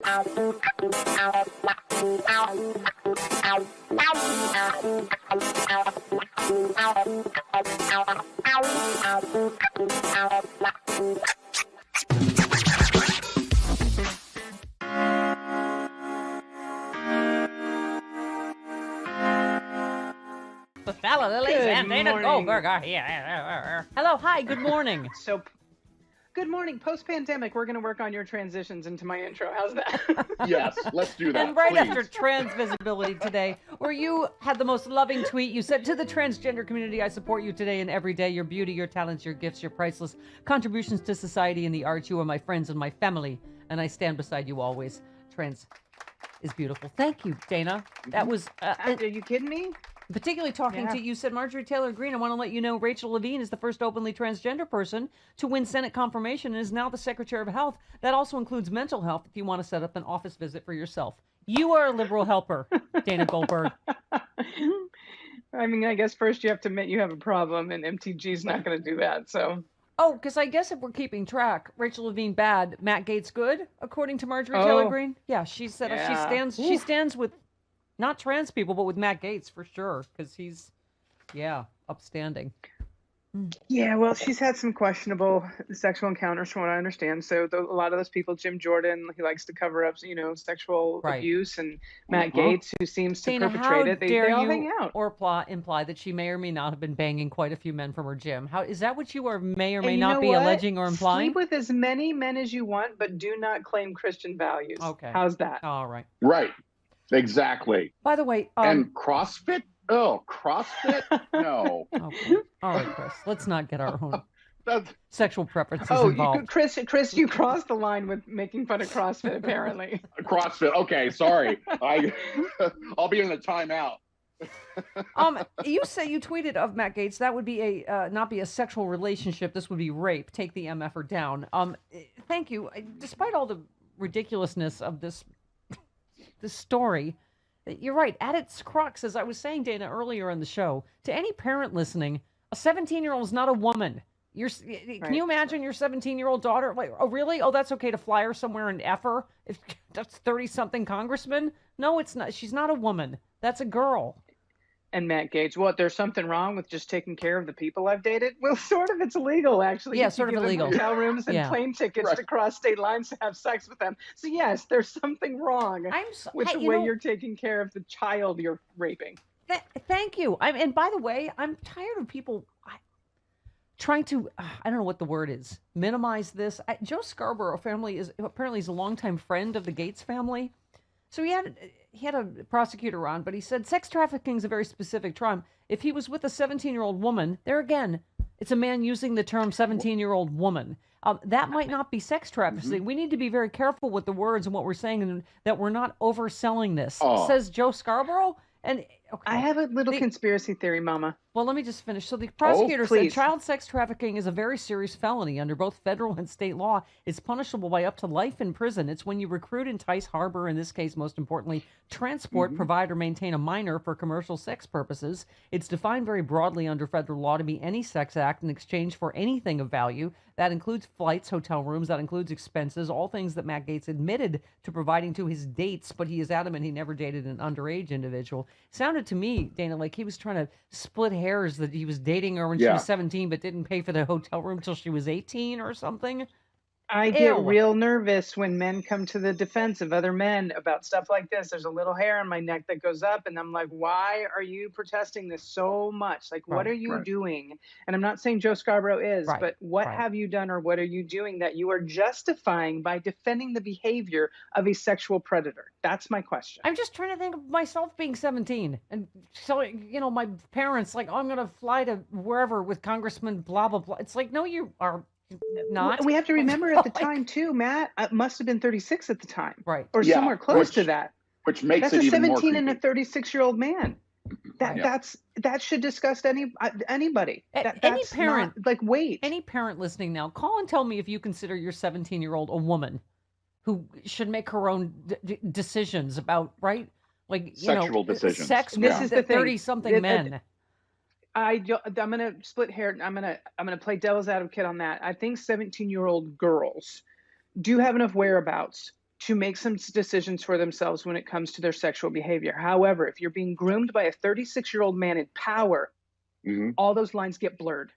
The Falla Lilies and Dana Goldberg are here. Hello, hi, good morning. So, good morning. Post-pandemic, we're going to work on your transitions into my intro. How's that? Yes, let's do that. And right please. after Trans Visibility Today, where you had the most loving tweet, you said, to the transgender community, I support you today and every day. Your beauty, your talents, your gifts, your priceless contributions to society and the arts. You are my friends and my family, and I stand beside you always. Trans is beautiful. Thank you, Dana. That was... Are you kidding me? Particularly talking to you, said Marjorie Taylor Greene. I want to let you know Rachel Levine is the first openly transgender person to win Senate confirmation and is now the Secretary of Health. That also includes mental health if you want to set up an office visit for yourself. You are a liberal helper, Dana Goldberg. I mean, I guess first you have to admit you have a problem, and MTG's not going to do that, so... Oh, because I guess if we're keeping track, Rachel Levine bad, Matt Gaetz good, according to Marjorie Taylor Greene. Yeah, she said she stands with... Not trans people, but with Matt Gaetz for sure, because he's, upstanding. Yeah, well, she's had some questionable sexual encounters from what I understand. So a lot of those people, Jim Jordan, he likes to cover up, sexual abuse, and Matt Gaetz, who seems to Dana, perpetrate it. They all hang out. Or imply that she may or may not have been banging quite a few men from her gym. How is that what you are may or may not be alleging or implying? Sleep with as many men as you want, but do not claim Christian values. Okay. How's that? All right. Right. Exactly. By the way, and CrossFit? Oh, CrossFit? No. Okay. All right, Chris. Let's not get our own sexual preferences involved. Chris, you crossed the line with making fun of CrossFit, apparently. CrossFit. Okay, sorry. I'll be in the timeout. You say you tweeted of Matt Gaetz that would be not be a sexual relationship. This would be rape. Take the MFer down. Thank you. Despite all the ridiculousness of this story, you're right. At its crux, as I was saying, Dana, earlier in the show, to any parent listening, a 17-year-old is not a woman. Can you imagine your 17-year-old daughter? Like, oh, really? Oh, that's okay to fly her somewhere and F her? If that's 30-something congressman? No, it's not. She's not a woman. That's a girl. And Matt Gaetz, what? There's something wrong with just taking care of the people I've dated? Well, sort of. It's illegal, actually. Yeah, sort of illegal. Hotel rooms and plane tickets to cross state lines to have sex with them. So yes, there's something wrong with the way you're taking care of the child you're raping. Thank you. And by the way, I'm tired of people trying to, I don't know what the word is, minimize this. Joe Scarborough apparently is a longtime friend of the Gaetz family. So he had a prosecutor on, but he said sex trafficking is a very specific term. If he was with a 17-year-old woman, there again, it's a man using the term 17-year-old woman. That might not be sex trafficking. Mm-hmm. We need to be very careful with the words and what we're saying, and that we're not overselling this. Says Joe Scarborough. And I have a little conspiracy theory, Mama. Well, let me just finish. So the prosecutor said child sex trafficking is a very serious felony under both federal and state law. It's punishable by up to life in prison. It's when you recruit, entice, harbor, in this case, most importantly, transport, provide, or maintain a minor for commercial sex purposes. It's defined very broadly under federal law to be any sex act in exchange for anything of value. That includes flights, hotel rooms, that includes expenses, all things that Matt Gaetz admitted to providing to his dates, but he is adamant he never dated an underage individual. Sounded to me, Dana, like he was trying to split hairs, that he was dating her when she was 17, but didn't pay for the hotel room till she was 18 or something. I get real nervous when men come to the defense of other men about stuff like this. There's a little hair on my neck that goes up, and I'm like, why are you protesting this so much? Like, what are you doing? And I'm not saying Joe Scarborough is, but what have you done, or what are you doing that you are justifying by defending the behavior of a sexual predator? That's my question. I'm just trying to think of myself being 17. And so, my parents, like, oh, I'm going to fly to wherever with Congressman blah, blah, blah. It's like, no, you are not. We have to remember at the time too, Matt, it must have been 36 at the time, right? Or somewhere close to that. Which makes that's it a even 17 more and a 36-year-old man. That should disgust anybody. Any parent, wait. Any parent listening now, call and tell me if you consider your 17-year-old a woman who should make her own decisions about sexual decisions. Sex with 30-something men. I'm gonna split hair. I'm gonna play devil's advocate on that. I think 17-year-old girls do have enough whereabouts to make some decisions for themselves when it comes to their sexual behavior. However, if you're being groomed by a 36-year-old man in power, all those lines get blurred.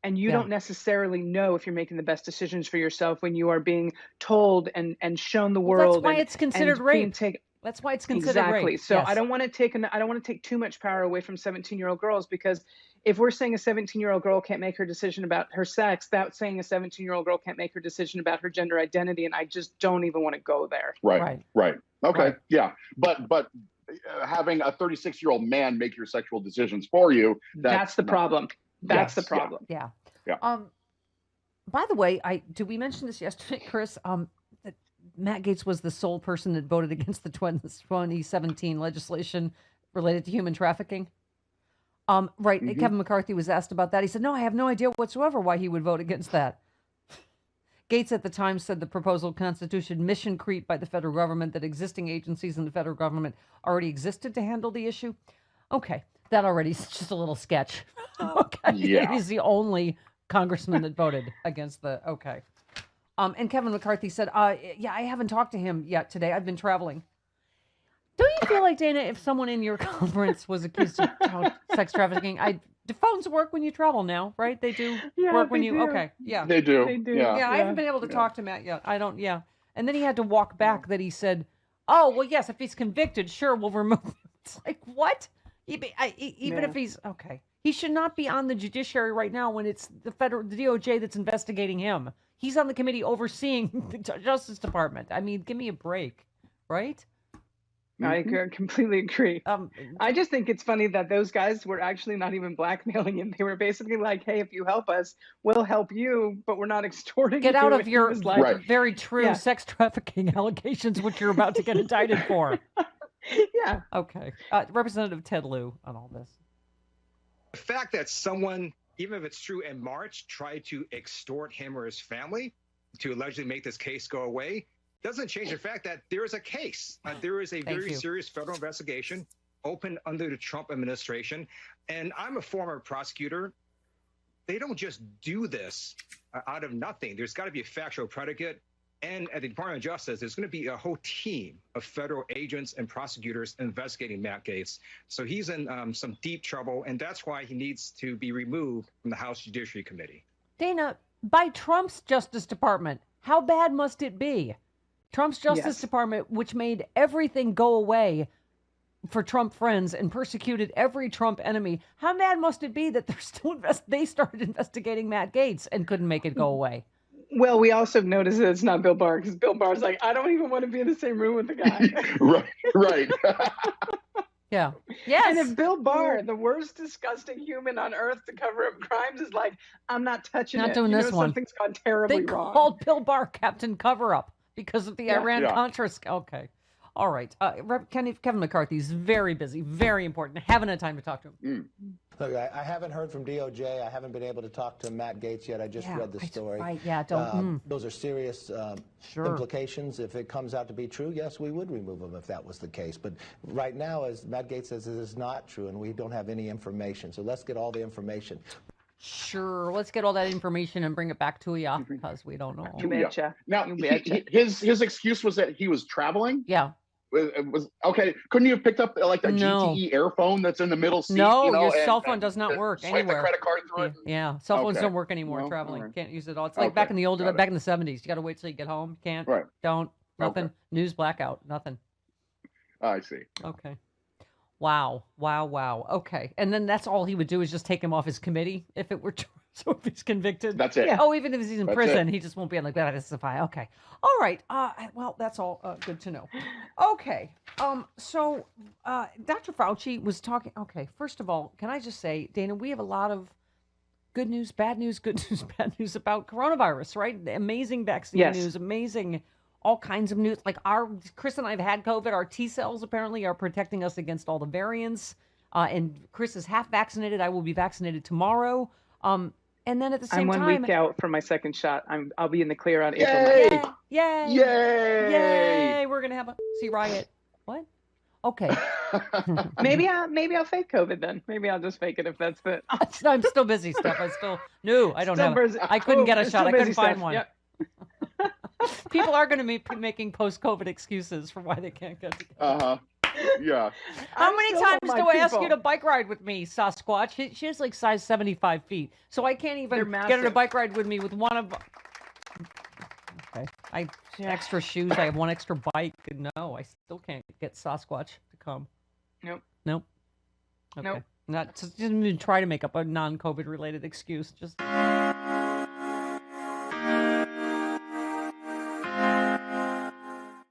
And you don't necessarily know if you're making the best decisions for yourself when you are being told and shown the world. That's why it's considered rape. That's why it's considered rape. So I don't want to take too much power away from 17-year-old girls, because if we're saying a 17-year-old girl can't make her decision about her sex, that's saying a 17-year-old girl can't make her decision about her gender identity, and I just don't even want to go there. Right. Okay. Right. Yeah. But having a 36-year-old man make your sexual decisions for you, that's the problem. That's the problem. Yeah. By the way, did we mention this yesterday, Chris? That Matt Gaetz was the sole person that voted against the 2017 legislation related to human trafficking. Kevin McCarthy was asked about that. He said, "No, I have no idea whatsoever why he would vote against that." Gaetz at the time said the proposal constituted mission creep by the federal government, that existing agencies in the federal government already existed to handle the issue. Okay, that already is just a little sketch. Okay, yeah. He's the only congressman that voted against the, okay. And Kevin McCarthy said, I haven't talked to him yet today. I've been traveling. Don't you feel like, Dana, if someone in your conference was accused of sex trafficking, do phones work when you travel now, right? They do work when you, okay, yeah. They do. Yeah, I haven't been able to talk to Matt yet. I don't, And then he had to walk back that he said, oh, well, yes, if he's convicted, sure, we'll remove him. It's like, what? Even if he's, okay. He should not be on the judiciary right now when it's the DOJ that's investigating him. He's on the committee overseeing the Justice Department. I mean, give me a break, right? I completely agree. I just think it's funny that those guys were actually not even blackmailing him. They were basically like, hey, if you help us, we'll help you, but we're not extorting you. Get out of your very true sex trafficking allegations, which you're about to get indicted for. Yeah. Okay. Representative Ted Lieu on all this. The fact that someone, even if it's true in March, tried to extort him or his family to allegedly make this case go away doesn't change the fact that there is a case. There is a very serious federal investigation open under the Trump administration. And I'm a former prosecutor. They don't just do this out of nothing. There's got to be a factual predicate. And at the Department of Justice, there's going to be a whole team of federal agents and prosecutors investigating Matt Gaetz. So he's in some deep trouble, and that's why he needs to be removed from the House Judiciary Committee. Dana, by Trump's Justice Department, how bad must it be? Trump's Justice Department, which made everything go away for Trump friends and persecuted every Trump enemy. How bad must it be that they're still they started investigating Matt Gaetz and couldn't make it go away? Well, we also noticed that it's not Bill Barr, because Bill Barr's like, I don't even want to be in the same room with the guy. Right. Yeah. Yes. And if Bill Barr, the worst disgusting human on earth to cover up crimes, is like, I'm not touching it. Not doing this one. Something's gone terribly wrong. They called Bill Barr Captain Cover-Up because of the Iran-Contra. Okay. All right. Kevin McCarthy's very busy, very important. Haven't had time to talk to him. Look, I haven't heard from DOJ. I haven't been able to talk to Matt Gaetz yet. I just read the story. Right. Yeah. Don't. Those are serious implications. If it comes out to be true, yes, we would remove him if that was the case. But right now, as Matt Gaetz says, it is not true, and we don't have any information. So let's get all the information. Sure. Let's get all that information and bring it back to you, because we don't know. You betcha. Now, his excuse was that he was traveling? Yeah. It was okay. Couldn't you have picked up like the GTE Airphone that's in the middle seat? No, your cell phone does not work anywhere. Swipe the credit card through it. Yeah, cell phones don't work anymore. Traveling, can't use it all. It's like back in the 70s. You got to wait till you get home. Can't. Right. Don't. Nothing. News blackout. Nothing. I see. Okay. Wow. Okay, and then that's all he would do is just take him off his committee if it were true. So if he's convicted, that's it. Yeah. Oh, even if he's in prison, he just won't be on like that. Testify. Okay. All right. Well, that's all good to know. Okay. So Dr. Fauci was talking. Okay. First of all, can I just say, Dana, we have a lot of good news, bad news, good news, bad news about coronavirus, right? Amazing vaccine news, amazing all kinds of news. Like Chris and I have had COVID. Our T cells apparently are protecting us against all the variants. And Chris is half vaccinated. I will be vaccinated tomorrow. And then at the same time, I'm 1 week out from my second shot. I'll be in the clear on April 9th. Yay! We're gonna have a riot. What? Okay. maybe I'll fake COVID then. Maybe I'll just fake it if that's the. I'm still busy, Steph. I don't have. I couldn't get a shot. I couldn't find one. Yep. People are going to be making post-COVID excuses for why they can't get together. Yeah. How many times do I ask you to bike ride with me, Sasquatch? She has like size 75 feet, so I can't even get her to bike ride with me with one of. Okay, I extra shoes. I have one extra bike. No, I still can't get Sasquatch to come. Nope. Okay. Nope. Not just even try to make up a non-COVID related excuse. Just.